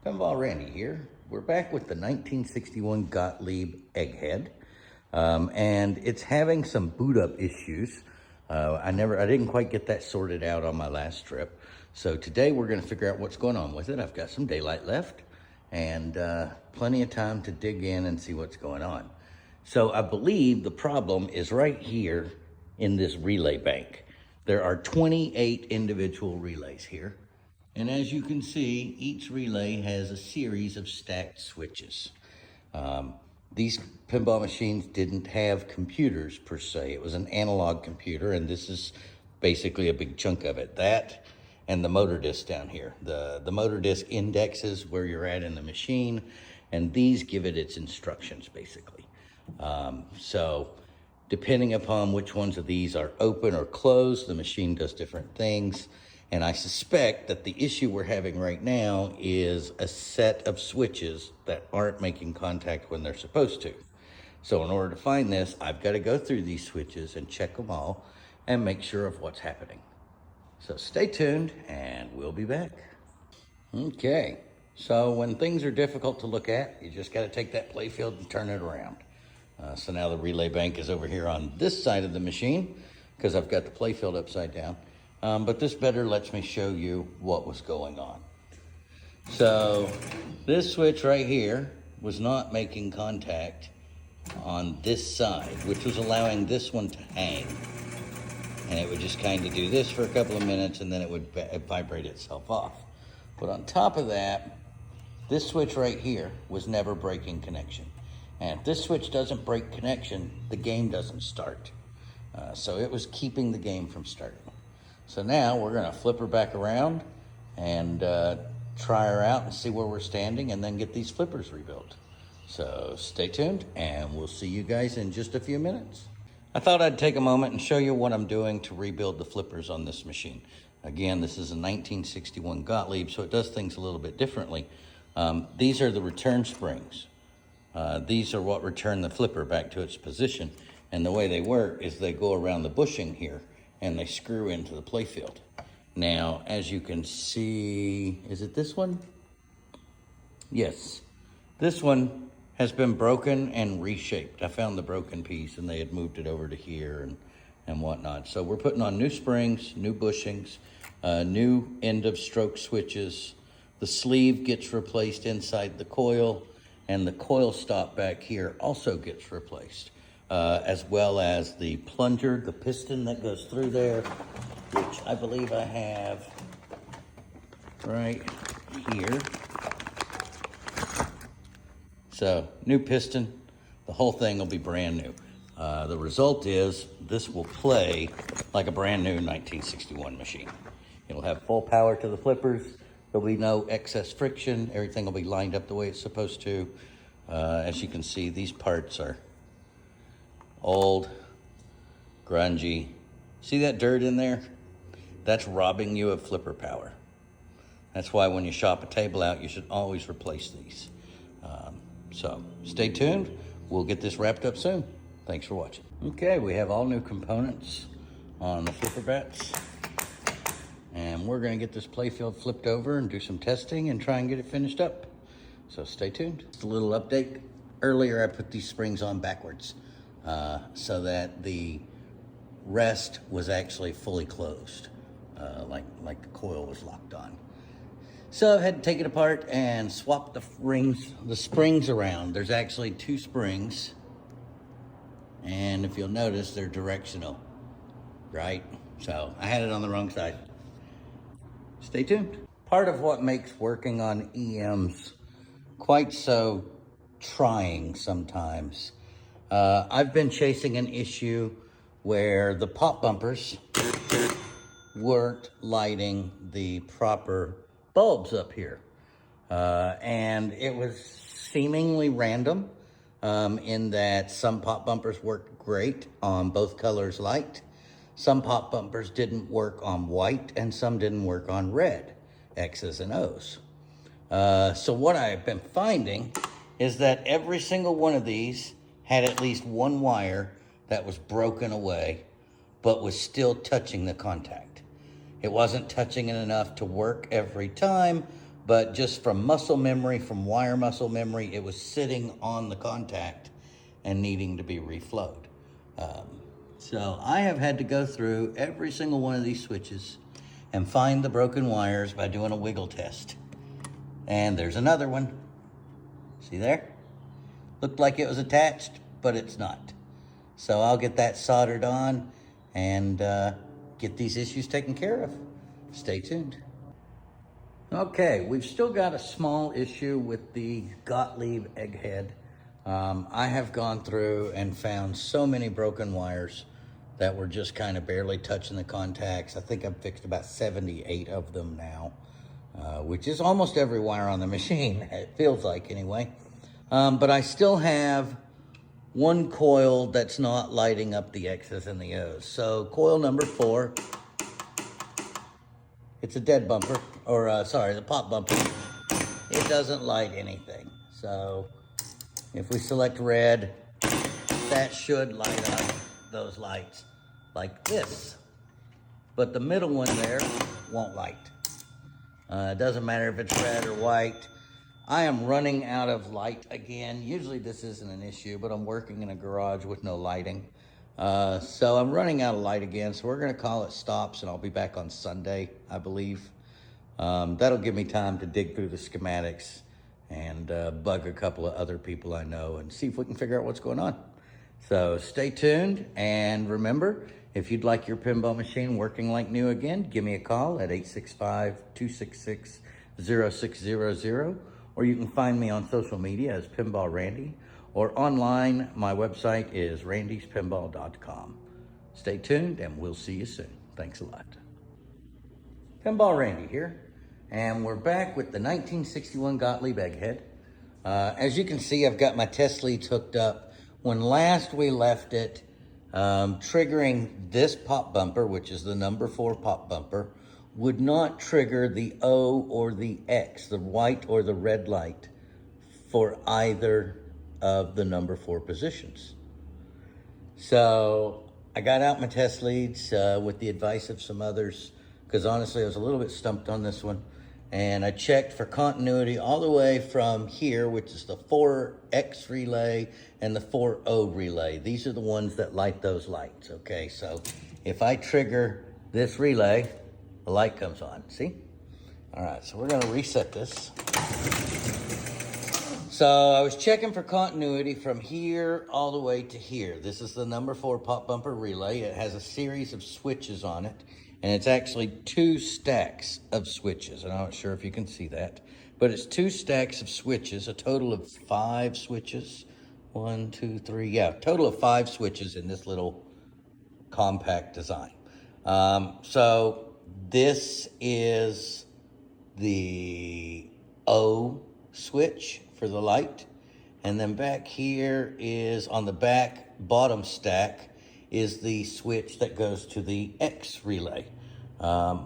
Pinball Randy here. We're back with the 1961 Gottlieb Egghead, and it's having some boot up issues. I didn't quite get that sorted out on my last trip. So today we're going to figure out what's going on with it. I've got some daylight left and plenty of time to dig in and see what's going on. So I believe the problem is right here in this relay bank. There are 28 individual relays here. And as you can see, each relay has a series of stacked switches. These pinball machines didn't have computers per se. It was an analog computer, and this is basically a big chunk of it. That and the motor disc down here. The motor disc indexes where you're at in the machine, and these give it its instructions, basically. So depending upon which ones of these are open or closed, the machine does different things. And I suspect that the issue we're having right now is a set of switches that aren't making contact when they're supposed to. So in order to find this, I've got to go through these switches and check them all and make sure of what's happening. So stay tuned and we'll be back. Okay, so when things are difficult to look at, you just got to take that playfield and turn it around. So now the relay bank is over here on this side of the machine because I've got the playfield upside down. But this better lets me show you what was going on. So this switch right here was not making contact on this side, which was allowing this one to hang. And it would just kind of do this for a couple of minutes and then it would vibrate itself off. But on top of that, this switch right here was never breaking connection. And if this switch doesn't break connection, the game doesn't start. So it was keeping the game from starting. So now we're gonna flip her back around and try her out and see where we're standing and then get these flippers rebuilt. So stay tuned and we'll see you guys in just a few minutes. I thought I'd take a moment and show you what I'm doing to rebuild the flippers on this machine. Again, this is a 1961 Gottlieb, so it does things a little bit differently. These are the return springs. These are what return the flipper back to its position. And the way they work is they go around the bushing here and they screw into the playfield. Now, as you can see, is it this one? Yes, this one has been broken and reshaped. I found the broken piece and they had moved it over to here and whatnot. So we're putting on new springs, new bushings, new end of stroke switches. The sleeve gets replaced inside the coil and the coil stop back here also gets replaced. As well as the plunger, the piston that goes through there, which I believe I have right here. So, new piston, the whole thing will be brand new. The result is this will play like a brand new 1961 machine. It'll have full power to the flippers. There'll be no excess friction. Everything will be lined up the way it's supposed to. As you can see, these parts are old, grungy. See that dirt in there? That's robbing you of flipper power. That's why when you shop a table out, you should always replace these. So stay tuned. We'll get this wrapped up soon. Thanks for watching. Okay, we have all new components on the flipper bats. And we're gonna get this playfield flipped over and do some testing and try and get it finished up. So stay tuned. Just a little update. Earlier, I put these springs on backwards. So that the rest was actually fully closed, like the coil was locked on. So I had to take it apart and swap the springs around. There's actually two springs, and if you'll notice, they're directional, right? So I had it on the wrong side. Stay tuned. Part of what makes working on EMs quite so trying sometimes, I've been chasing an issue where the pop bumpers weren't lighting the proper bulbs up here. And it was seemingly random in that some pop bumpers worked great on both colors light. Some pop bumpers didn't work on white and some didn't work on red, X's and O's. So what I've been finding is that every single one of these had at least one wire that was broken away, but was still touching the contact. It wasn't touching it enough to work every time, but just from muscle memory, from wire muscle memory, it was sitting on the contact and needing to be reflowed. So I have had to go through every single one of these switches and find the broken wires by doing a wiggle test. And there's another one. See there? Looked like it was attached, but it's not. So I'll get that soldered on and get these issues taken care of. Stay tuned. Okay, we've still got a small issue with the Gottlieb egghead. I have gone through and found so many broken wires that were just kind of barely touching the contacts. I think I've fixed about 78 of them now, which is almost every wire on the machine, it feels like anyway. But I still have one coil that's not lighting up the X's and the O's. So coil number 4, it's a dead bumper, or sorry, the pop bumper. It doesn't light anything. So if we select red, that should light up those lights like this. But the middle one there won't light. It doesn't matter if it's red or white. I am running out of light again. Usually this isn't an issue, but I'm working in a garage with no lighting. So I'm running out of light again, so we're gonna call it stops and I'll be back on Sunday, I believe. That'll give me time to dig through the schematics and bug a couple of other people I know and see if we can figure out what's going on. So stay tuned, and remember, if you'd like your pinball machine working like new again, give me a call at 865-266-0600, or you can find me on social media as Pinball Randy, or online, my website is randyspinball.com. Stay tuned, and we'll see you soon. Thanks a lot. Pinball Randy here, and we're back with the 1961 Gottlieb egghead. As you can see, I've got my test leads hooked up. When last we left it, triggering this pop bumper, which is the number 4 pop bumper, would not trigger the O or the X, the white or the red light, for either of the number 4 positions. So I got out my test leads with the advice of some others, because honestly I was a little bit stumped on this one, and I checked for continuity all the way from here, which is the 4X relay and the 4O relay. These are the ones that light those lights, okay? So if I trigger this relay, the light comes on, see? All right, so we're gonna reset this. So I was checking for continuity from here all the way to here. This is the number 4 pop bumper relay. It has a series of switches on it, and it's actually 2 stacks of switches. And I'm not sure if you can see that, but it's 2 stacks of switches, a total of 5 switches. 1, 2, 3, yeah, total of 5 switches in this little compact design. So this is the O switch for the light, and then back here is, on the back bottom stack, is the switch that goes to the X relay. And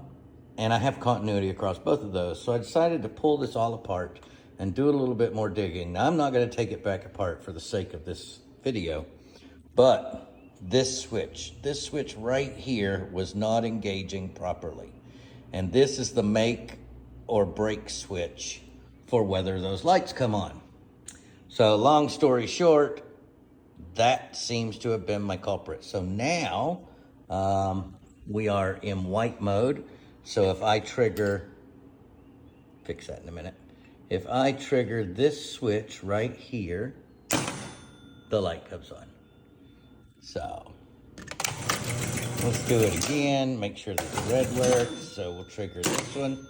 I have continuity across both of those, so I decided to pull this all apart and do a little bit more digging. Now, I'm not gonna take it back apart for the sake of this video, but this switch right here was not engaging properly. And this is the make or break switch for whether those lights come on. So long story short, that seems to have been my culprit. So now we are in white mode. So if I trigger, fix that in a minute. If I trigger this switch right here, the light comes on. So let's do it again, make sure that the red works. So we'll trigger this one.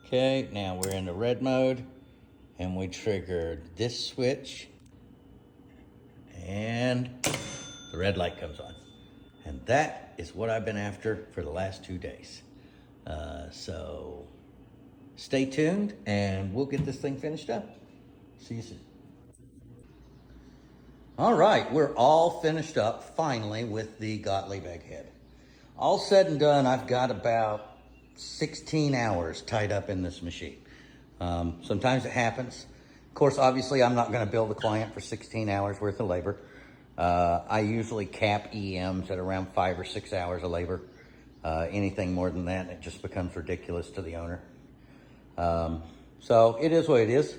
Okay, now we're in the red mode, and we trigger this switch, and the red light comes on. And that is what I've been after for the last 2 days. So stay tuned, and we'll get this thing finished up. See you soon. All right, we're all finished up finally with the Gottlieb egghead. All said and done, I've got about 16 hours tied up in this machine. Sometimes it happens. Of course, obviously, I'm not gonna bill the client for 16 hours worth of labor. I usually cap EMs at around 5 or 6 hours of labor. Anything more than that, it just becomes ridiculous to the owner. So it is what it is.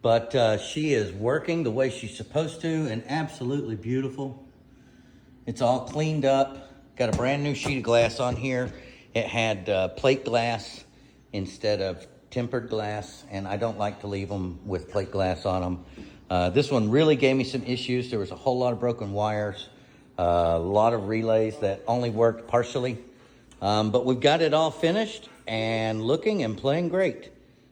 But she is working the way she's supposed to and absolutely beautiful. It's all cleaned up. Got a brand new sheet of glass on here. It had plate glass instead of tempered glass, and I don't like to leave them with plate glass on them. This one really gave me some issues. There was a whole lot of broken wires, a lot of relays that only worked partially. But we've got it all finished and looking and playing great.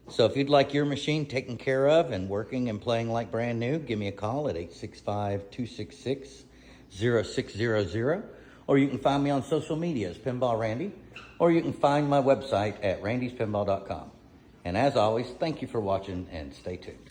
So if you'd like your machine taken care of and working and playing like brand new, give me a call at 865-266-0600. Or you can find me on social media as Pinball Randy. Or you can find my website at randyspinball.com. And as always, thank you for watching and stay tuned.